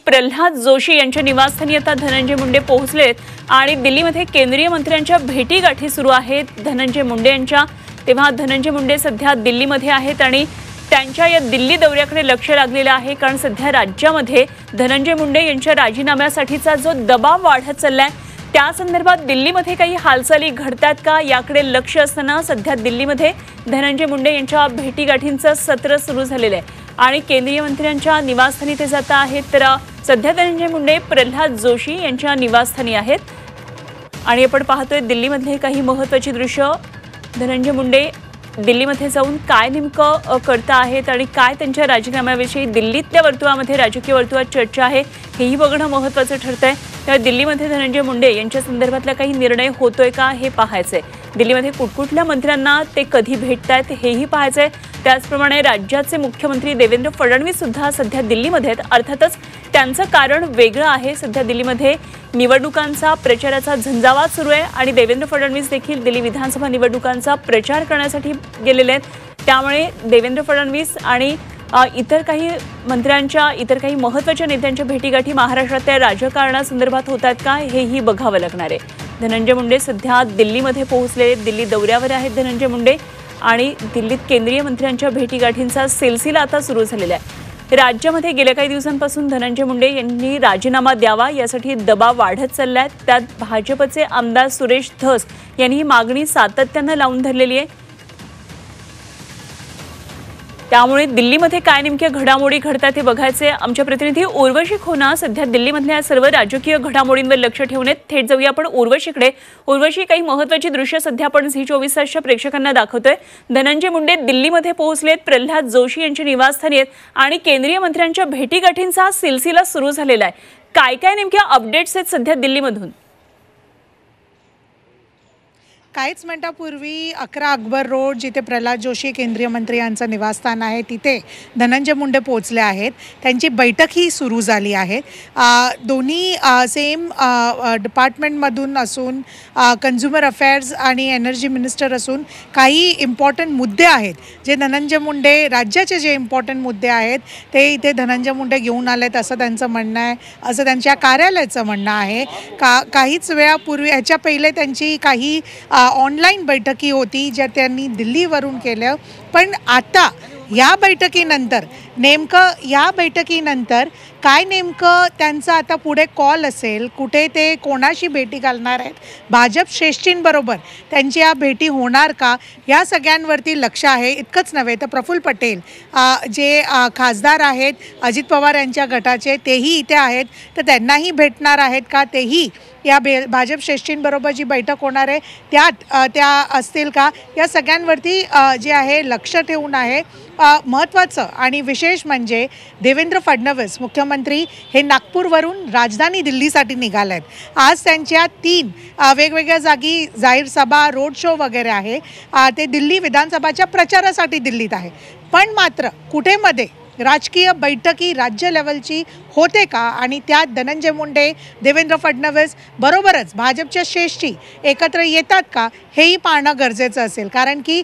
प्रल्हाद जोशी यांच्या निवासस्थानी आता धनंजय मुंडे पोहोचलेत आणि दिल्लीमध्ये केंद्रीय मंत्र्यांच्या भेटीगाठी सुरू आहेत धनंजय मुंडे यांच्या। तेव्हा धनंजय मुंडे सध्या दिल्लीमध्ये आहेत आणि त्यांच्या या दिल्ली दौऱ्याकडे लक्ष लागलेलं आहे, कारण सध्या राज्यामध्ये धनंजय मुंडे यांच्या राजीनाम्यासाठीचा जो दबाव वाढत चाललाय त्या संदर्भात दिल्लीमध्ये काही हालचाली घडतात का याकडे लक्ष असताना सध्या दिल्लीमध्ये धनंजय मुंडे यांच्या भेटीगाठींचं सत्र सुरू झालेलं आहे आणि केंद्रीय मंत्र्यांच्या निवासस्थानी ते जात आहेत। तर सध्या धनंजय मुंडे प्रल्हाद जोशी यांच्या निवासस्थानी आहेत आणि आपण पाहतोय दिल्लीमधले काही महत्त्वाची दृश्य। धनंजय मुंडे दिल्लीमध्ये जाऊन काय नेमकं करता आहेत आणि काय त्यांच्या राजीनाम्याविषयी दिल्लीतल्या वर्तुळामध्ये राजकीय वर्तुळात चर्चा आहे हेही बघणं महत्त्वाचं ठरतंय। तर दिल्लीमध्ये धनंजय मुंडे यांच्या संदर्भातला काही निर्णय होतोय का हे पाहायचंय। दिल्लीमध्ये कुठकुठल्या मंत्र्यांना ते कधी भेटतायत हेही पाहायचंय। त्याचप्रमाणे राज्याचे मुख्यमंत्री देवेंद्र फडणवीस सुद्धा सध्या दिल्लीमध्ये आहेत। अर्थातच त्यांचं कारण वेगळं आहे। सध्या दिल्लीमध्ये निवडणुकांचा प्रचाराचा झंझावात सुरू आहे आणि देवेंद्र फडणवीस देखील दिल्ली विधानसभा निवडणुकांचा प्रचार करण्यासाठी गेलेले आहेत। त्यामुळे देवेंद्र फडणवीस आणि इतर काही मंत्र्यांच्या इतर काही महत्त्वाच्या नेत्यांच्या भेटीगाठी महाराष्ट्रातल्या राजकारणासंदर्भात होत आहेत का हेही बघावं लागणार आहे। धनंजय मुंडे सध्या दिल्लीमध्ये पोहोचलेले, दिल्ली दौऱ्यावर आहेत धनंजय मुंडे आणि दिल्लीत केंद्रीय मंत्र्यांच्या भेटीगाठींचा सिलसिला आता सुरू झालेला आहे। राज्यामध्ये गेल्या काही दिवसांपासून धनंजय मुंडे यांनी राजीनामा द्यावा यासाठी दबाव वाढत चाललाय। त्यात भाजपचे आमदार सुरेश धस यांनी ही मागणी सातत्याने लावून धरलेली आहे। त्यामुळे दिल्लीमध्ये काय नेमक्या घडामोडी घडतात हे बघायचे। आमच्या प्रतिनिधी उर्वशी खोना सध्या दिल्लीमधल्या सर्व राजकीय घडामोडींवर लक्ष ठेवून आहेत। थेट जाऊया आपण उर्वशीकडे। उर्वशी, काही महत्त्वाची दृश्य सध्या आपण झी24 तासच्या प्रेक्षकांना दाखवतोय। धनंजय मुंडे दिल्लीमध्ये पोहोचलेत, प्रल्हाद जोशी यांच्या निवासस्थानी आहेत आणि केंद्रीय मंत्र्यांच्या भेटीगाठींचा सिलसिला सुरू झालेला आहे। काय काय नेमक्या अपडेट्स आहेत सध्या दिल्लीमधून? काहीच मिनिटांपूर्वी 11 अकबर रोड जिथे प्रल्हाद जोशी केंद्रीय मंत्री यांचं निवासस्थान आहे तिथे धनंजय मुंडे पोहोचले आहेत। त्यांची बैठकही सुरू झाली आहे। दोन्ही सेम डिपार्टमेंटमधून असून कन्झ्युमर अफेअर्स आणि एनर्जी मिनिस्टर असून काही इम्पॉर्टंट मुद्दे आहेत जे धनंजय मुंडे राज्याचे जे इम्पॉर्टंट मुद्दे आहेत ते इथे धनंजय मुंडे घेऊन आलेत असं त्यांचं म्हणणं आहे, असं त्यांच्या कार्यालयाचं म्हणणं आहे। काहीच वेळापूर्वी ह्याच्या पहिले त्यांची काही ऑनलाईन बैठकी होती ज्या त्यांनी दिल्लीवरून केल्या, पण आता या बैठकीनंतर काय नेमकं त्यांचं आता पुढे कॉल असेल, कुठे ते कोणाशी भेटी घालणार आहेत, भाजप श्रेष्ठींबरोबर त्यांची या भेटी होणार का, या सगळ्यांवरती लक्ष आहे। इतकंच नव्हे तर प्रफुल्ल पटेल जे खासदार आहेत अजित पवार यांच्या गटाचे तेही इथे आहेत, तर त्यांनाही भेटणार आहेत का, तेही या भाजप श्रेष्ठींबरोबर जी बैठक होणार आहे त्या असतील का, या सगळ्यांवरती जे आहे लक्ष ठेवून आहे। महत्त्वाचं आणि विशेष म्हणजे देवेंद्र फडणवीस मुख्यमंत्री हे नागपूरवरून राजधानी दिल्लीसाठी निघाले आहेत। आज त्यांच्या 3 वेगवेगळ्या जागी जाहीर सभा, रोड शो वगैरे आहे। ते दिल्ली विधानसभाच्या प्रचारासाठी दिल्लीत आहे, पण मात्र कुठे मध्ये राजकीय बैठकी राज्य लेवलची होते का आणि त्यात धनंजय मुंडे, देवेंद्र फडणवीस बरोबरच भाजपच्या श्रेष्ठी एकत्र येतात का हेही पाहणं गरजेचं असेल, कारण की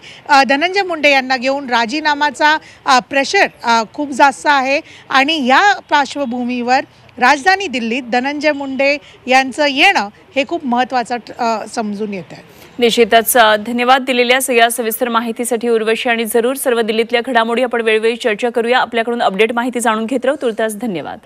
धनंजय मुंडे यांना घेऊन राजीनामाचा प्रेशर खूप जास्त आहे आणि या पार्श्वभूमीवर राजधानी दिल्लीत धनंजय मुंडे यांचं येणं हे खूप महत्त्वाचं समजून येत आहे। निश्चितच धन्यवाद दिलेल्या सगळ्या सविस्तर माहितीसाठी उर्वशी, आणि जरूर सर्व दिल्लीतल्या घडामोडी आपण वेळोवेळी चर्चा करूया। आपल्याकडून अपडेट माहिती जाणून घेत राहू। तुर्तास धन्यवाद।